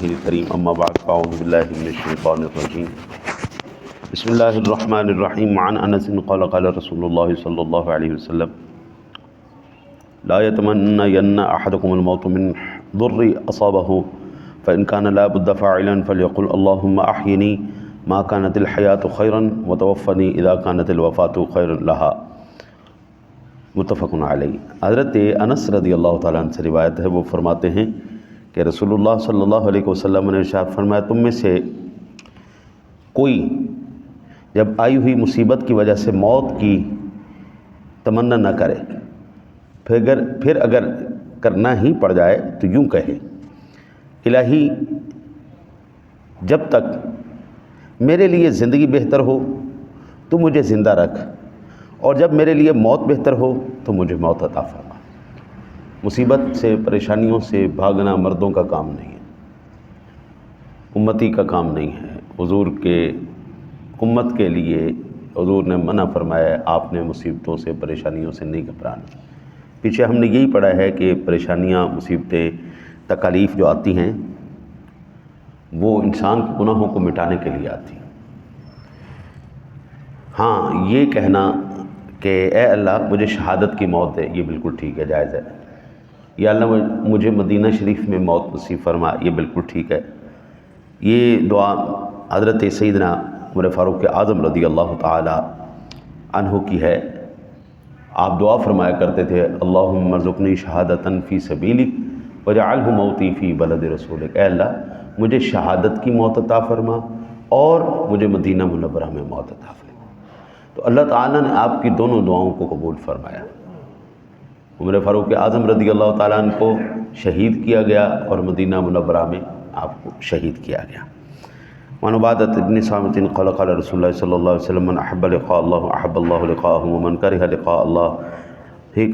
الكريم أما بعد فأعوذ بالله من الشيطان الرجيم بسم الله الرحمن الرحيم عن أنس قال قال رسول الله صلى الله عليه وسلم لا يتمنين أحدكم الموت من ضر أصابه فإن كان لا بد فاعلا فليقل اللهم أحيني ما كانت الحياة خيرا وتوفني إذا كانت الوفاة خيرا لها متفق علیہ۔ حضرت انس رضی اللہ تعالیٰ عنہ سے روایت ہے، وہ فرماتے ہیں کہ رسول اللہ صلی اللہ علیہ وسلم نے ارشاد فرمایا تم میں سے کوئی جب آئی ہوئی مصیبت کی وجہ سے موت کی تمنا نہ کرے، پھر اگر کرنا ہی پڑ جائے تو یوں کہے الہی جب تک میرے لیے زندگی بہتر ہو تو مجھے زندہ رکھ، اور جب میرے لیے موت بہتر ہو تو مجھے موت عطا فرما۔ مصیبت سے پریشانیوں سے بھاگنا مردوں کا کام نہیں ہے، امتی کا کام نہیں ہے۔ حضور کے امت کے لیے حضور نے منع فرمایا ہے، آپ نے مصیبتوں سے پریشانیوں سے نہیں گھبرانا۔ پیچھے ہم نے یہی پڑھا ہے کہ پریشانیاں، مصیبتیں، تکالیف جو آتی ہیں وہ انسان کے گناہوں کو مٹانے کے لیے آتی ہیں۔ ہاں، یہ کہنا کہ اے اللہ مجھے شہادت کی موت ہے، یہ بالکل ٹھیک ہے، جائز ہے۔ یا اللہ مجھے مدینہ شریف میں موت نصیب فرما، یہ بالکل ٹھیک ہے۔ یہ دعا حضرت سیدنا عمر فاروق اعظم رضی اللہ تعالی عنہ کی ہے۔ آپ دعا فرمایا کرتے تھے اللہم ارزقنی شہادتاً فی سبیلک وجعلہ موتی فی بلد رسولک، اے اللہ مجھے شہادت کی موت عطا فرما اور مجھے مدینہ منورہ میں موت عطا فرما۔ تو اللہ تعالیٰ نے آپ کی دونوں دعاؤں کو قبول فرمایا۔ عمر فاروق اعظم رضی اللہ تعالیٰ عنہ کو شہید کیا گیا اور مدینہ منورہ میں آپ کو شہید کیا گیا۔ وعن عبادۃ بن صامت قال قال رسول اللہ صلی اللہ علیہ وسلم من احب لقاء اللہ احب اللہ لقاءہ ومن کرہ لقاء اللہ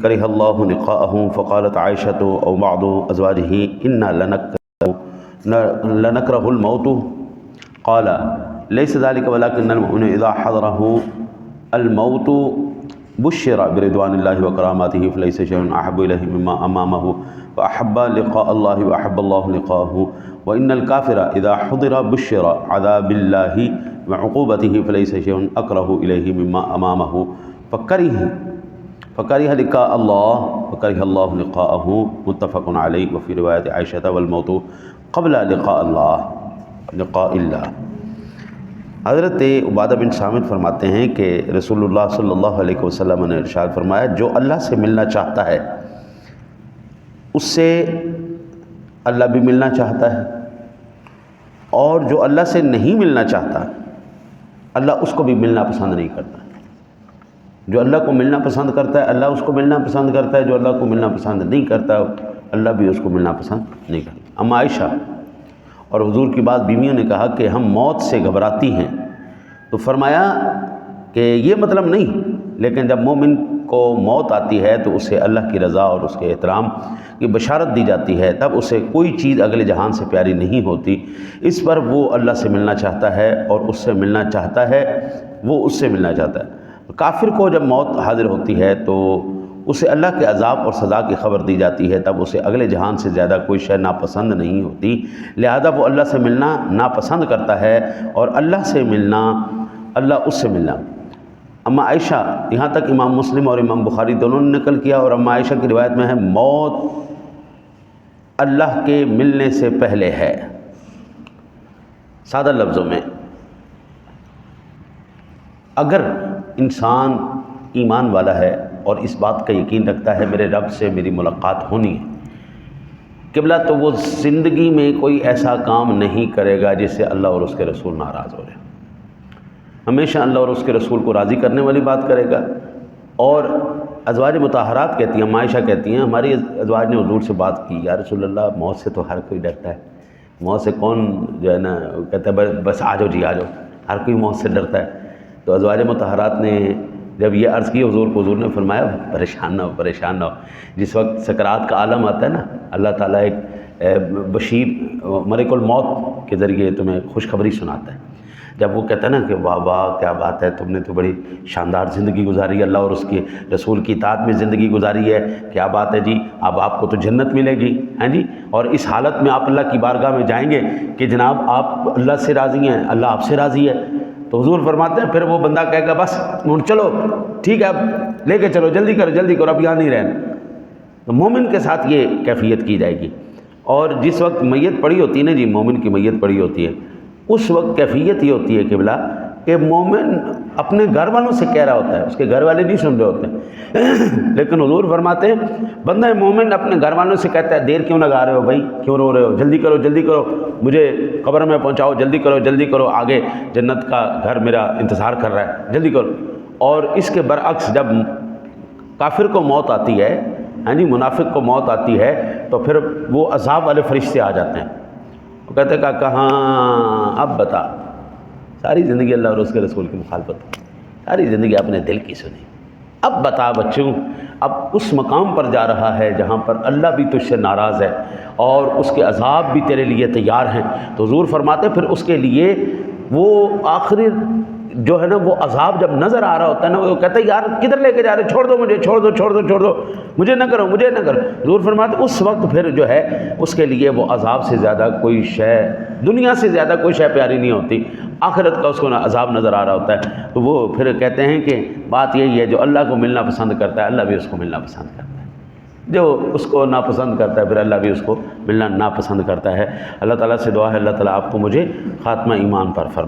کرہ اللہ لقاءہ۔ فقالت عائشۃ او بعض ازواجہ انا لنکرہ الموت قال لیس ذلك ولكن المؤمن اذا حضرہ الموت بشر برضوان اللہ وکراماتہ فلیس شیء احب الیہ مما امامہ واحب لقاء اللہ واحب اللہ لقاءہ وان الکافر اذا حضر بشر عذاب اللہ وعقوبتہ فلیس شیء اکرہ الیہ مما امامہ فکرہ لقاء اللہ وکرہ اللہ لقاءہ متفق علیہ۔ وفی روایت عائشہ والموت قبل لقاء اللہ۔ حضرت عبادہ بن صامت فرماتے ہیں کہ رسول اللہ صلی اللہ علیہ وسلم نے ارشاد فرمایا جو اللہ سے ملنا چاہتا ہے اس سے اللہ بھی ملنا چاہتا ہے، اور جو اللہ سے نہیں ملنا چاہتا اللہ اس کو بھی ملنا پسند نہیں کرتا۔ جو اللہ کو ملنا پسند کرتا ہے اللہ اس کو ملنا پسند کرتا ہے، جو اللہ کو ملنا پسند نہیں کرتا اللہ بھی اس کو ملنا پسند نہیں کرتا۔ اما عائشہ اور حضور کی بعض بیویوں نے کہا کہ ہم موت سے گھبراتی ہیں، تو فرمایا کہ یہ مطلب نہیں، لیکن جب مومن کو موت آتی ہے تو اسے اللہ کی رضا اور اس کے احترام کی بشارت دی جاتی ہے، تب اسے کوئی چیز اگلے جہان سے پیاری نہیں ہوتی۔ اس پر وہ اللہ سے ملنا چاہتا ہے اور اس سے ملنا چاہتا ہے، وہ اس سے ملنا چاہتا ہے۔ کافر کو جب موت حاضر ہوتی ہے تو اسے اللہ کے عذاب اور سزا کی خبر دی جاتی ہے، تب اسے اگلے جہان سے زیادہ کوئی شے ناپسند نہیں ہوتی، لہذا وہ اللہ سے ملنا ناپسند کرتا ہے اور اللہ سے ملنا، اللہ اس سے ملنا۔ اما عائشہ، یہاں تک امام مسلم اور امام بخاری دونوں نے نقل کیا، اور اما عائشہ کی روایت میں ہے موت اللہ کے ملنے سے پہلے ہے۔ سادہ لفظوں میں اگر انسان ایمان والا ہے اور اس بات کا یقین رکھتا ہے میرے رب سے میری ملاقات ہونی ہے قبلہ، تو وہ زندگی میں کوئی ایسا کام نہیں کرے گا جس سے اللہ اور اس کے رسول ناراض ہو جائے۔ ہمیشہ اللہ اور اس کے رسول کو راضی کرنے والی بات کرے گا۔ اور ازواج مطہرات کہتی ہیں، عائشہ کہتی ہیں ہماری ازواج نے حضور سے بات کی، یا رسول اللہ موت سے تو ہر کوئی ڈرتا ہے، موت سے کون جو ہے نا کہتا ہے بس آ جاؤ جی آ جاؤ، ہر کوئی موت سے ڈرتا ہے۔ تو ازواج مطہرات نے جب یہ عرض کی حضور کو، حضور نے فرمایا پریشان نہ ہو، پریشان نہ ہو۔ جس وقت سکرات کا عالم آتا ہے نا، اللہ تعالیٰ ایک بشیر ملک الموت کے ذریعے تمہیں خوشخبری سناتا ہے۔ جب وہ کہتا ہے نا کہ واہ واہ کیا بات ہے، تم نے تو بڑی شاندار زندگی گزاری ہے، اللہ اور اس کے رسول کی اطاعت میں زندگی گزاری ہے، کیا بات ہے جی، اب آپ کو تو جنت ملے گی، ہیں جی، اور اس حالت میں آپ اللہ کی بارگاہ میں جائیں گے کہ جناب آپ اللہ سے راضی ہیں، اللہ آپ سے راضی ہے۔ تو حضور فرماتے ہیں پھر وہ بندہ کہے گا بس چلو ٹھیک ہے، اب لے کے چلو، جلدی کرو اب یہاں نہیں رہنا۔ تو مومن کے ساتھ یہ کیفیت کی جائے گی۔ اور جس وقت میت پڑی ہوتی ہے نا جی، مومن کی میت پڑی ہوتی ہے، اس وقت کیفیت یہ ہوتی ہے قبلہ کہ مومن اپنے گھر والوں سے کہہ رہا ہوتا ہے، اس کے گھر والے نہیں سن رہے ہوتے ہیں لیکن حضور فرماتے ہیں بندہ مومن اپنے گھر والوں سے کہتا ہے دیر کیوں لگا رہے ہو بھائی، کیوں رو رہے ہو، جلدی کرو مجھے قبر میں پہنچاؤ، جلدی کرو، آگے جنت کا گھر میرا انتظار کر رہا ہے، جلدی کرو۔ اور اس کے برعکس جب کافر کو موت آتی ہے، ہاں جی، منافق کو موت آتی ہے، تو پھر وہ عذاب والے فرشتے آ جاتے ہیں، وہ کہتے ہیں کہ کہاں اب بتا، ساری زندگی اللہ اور اس کے رسول کی مخالفت، ساری زندگی اپنے دل کی سنی، اب بتا بچوں، اب اس مقام پر جا رہا ہے جہاں پر اللہ بھی تجھ سے ناراض ہے اور اس کے عذاب بھی تیرے لیے تیار ہیں۔ تو حضور فرماتے پھر اس کے لیے وہ آخری جو ہے نا وہ عذاب جب نظر آ رہا ہوتا ہے نا، وہ کہتا ہے یار کدھر لے کے جا رہے، چھوڑ دو مجھے، مجھے نہ کرو۔ حضور فرماتے اس وقت پھر جو ہے اس کے لیے وہ عذاب سے زیادہ کوئی شے، دنیا سے زیادہ کوئی شے پیاری نہیں ہوتی، آخرت کا اس کو عذاب نظر آ رہا ہوتا ہے۔ تو وہ پھر کہتے ہیں کہ بات یہی ہے، جو اللہ کو ملنا پسند کرتا ہے اللہ بھی اس کو ملنا پسند کرتا ہے، جو اس کو ناپسند کرتا ہے پھر اللہ بھی اس کو ملنا ناپسند کرتا ہے۔ اللہ تعالیٰ سے دعا ہے اللہ تعالیٰ آپ کو مجھے خاتمہ ایمان پر فرمائے۔